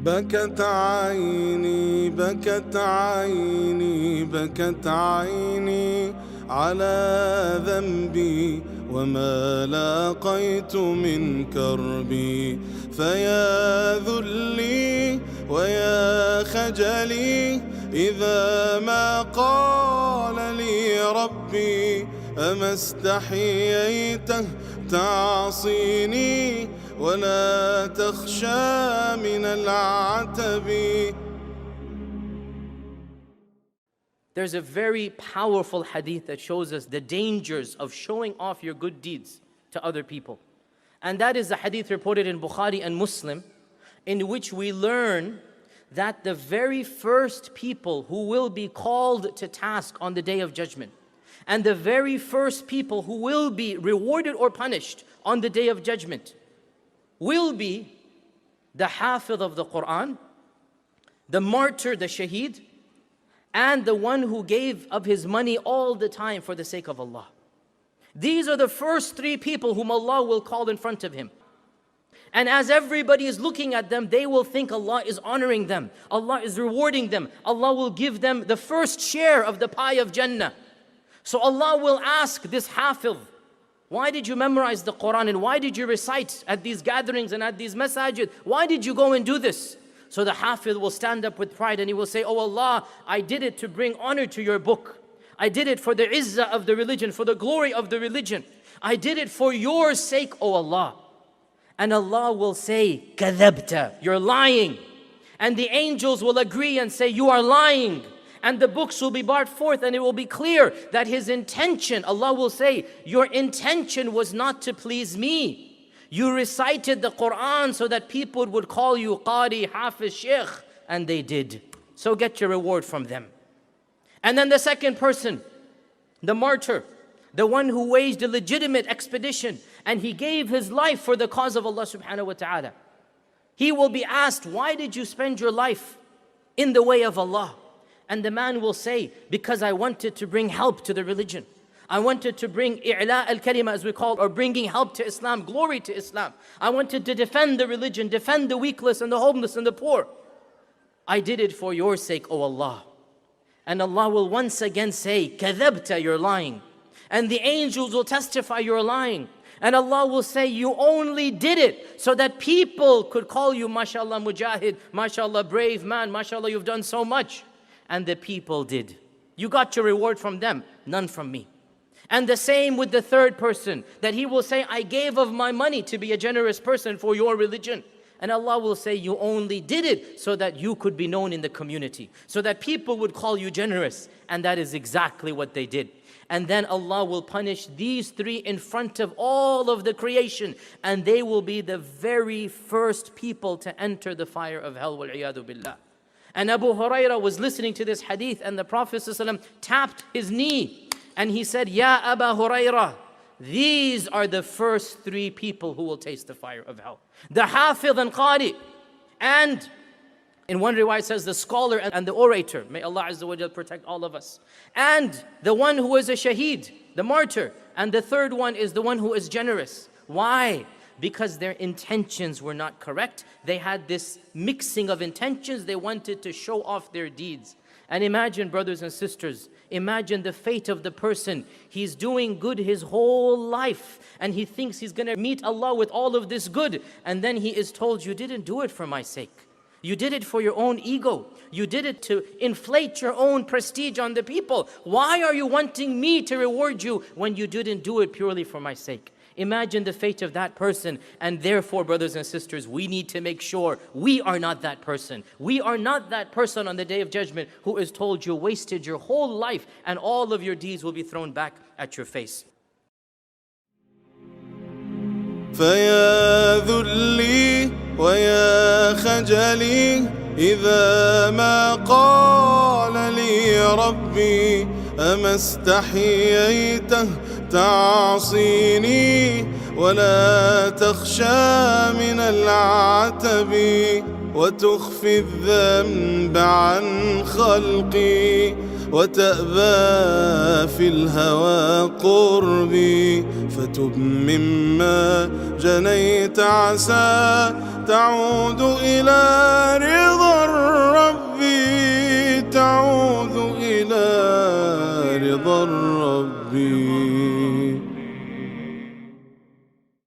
بكت عيني بكت عيني بكت عيني على ذنبي وما لاقيت من كربي، فيا ذلي ويا خجلي إذا ما قال لي ربي أما استحييته تعصيني ولا تخشى من العتب. There's a very powerful hadith that shows us the dangers of showing off your good deeds to other people. And that is the hadith reported in Bukhari and Muslim, in which we learn that the very first people who will be called to task on the Day of Judgment, and the very first people who will be rewarded or punished on the Day of Judgment, will be the Hafidh of the Quran, the martyr, the Shaheed, and the one who gave of his money all the time for the sake of Allah. These are the first three people whom Allah will call in front of Him. And as everybody is looking at them, they will think Allah is honoring them, Allah is rewarding them, Allah will give them the first share of the pie of Jannah. So Allah will ask this Hafidh, why did you memorize the Quran and why did you recite at these gatherings and at these masajid? Why did you go and do this? So the Hafidh will stand up with pride and he will say, oh Allah, I did it to bring honor to your book. I did it for the izzah of the religion, for the glory of the religion. I did it for your sake, O Allah. And Allah will say, kadhabta, you're lying. And the angels will agree and say, you are lying. And the books will be brought forth and it will be clear that his intention, Allah will say, your intention was not to please me. You recited the Quran so that people would call you Qadhi, Hafiz, Shaykh, and they did. So get your reward from them. And then the second person, the martyr, the one who waged a legitimate expedition and he gave his life for the cause of Allah subhanahu wa ta'ala. He will be asked, why did you spend your life in the way of Allah? And the man will say, because I wanted to bring help to the religion. I wanted to bring i'la al-kalima, as we call it, or bringing help to Islam, glory to Islam. I wanted to defend the religion, defend the weakless and the homeless and the poor. I did it for your sake, O Allah. And Allah will once again say, kadhabta, you're lying. And the angels will testify you're lying. And Allah will say, you only did it so that people could call you, mashallah, mujahid, mashallah, brave man, mashallah, you've done so much. And the people did. You got your reward from them, none from me. And the same with the third person, that he will say, I gave of my money to be a generous person for your religion. And Allah will say, you only did it so that you could be known in the community, so that people would call you generous. And that is exactly what they did. And then Allah will punish these three in front of all of the creation. And they will be the very first people to enter the fire of hell, wal-iyadu billah. And Abu Hurairah was listening to this hadith and the Prophet ﷺ tapped his knee. And he said, Ya Abu Hurairah, these are the first three people who will taste the fire of hell. The Hafidh and Qadhi. And in one riwayah says the scholar and the orator. May Allah Azza wa Jal protect all of us. And the one who is a shaheed, the martyr. And the third one is the one who is generous. Why? Because their intentions were not correct. They had this mixing of intentions. They wanted to show off their deeds. And imagine, brothers and sisters, imagine the fate of the person. He's doing good his whole life and he thinks he's going to meet Allah with all of this good. And then he is told, you didn't do it for my sake. You did it for your own ego. You did it to inflate your own prestige on the people. Why are you wanting me to reward you when you didn't do it purely for my sake? Imagine the fate of that person. And therefore, brothers and sisters, we need to make sure we are not that person. We are not that person on the Day of Judgment who is told you wasted your whole life and all of your deeds will be thrown back at your face. فيا ذلي ويا خجلي إذا ما قال لي ربي أما استحييته تعصيني ولا تخشى من العتب وتخفي الذنب عن خلقي وتأبى في الهوى قربي فتب مما جنيت عسى تعود إلى إلى رضا الرب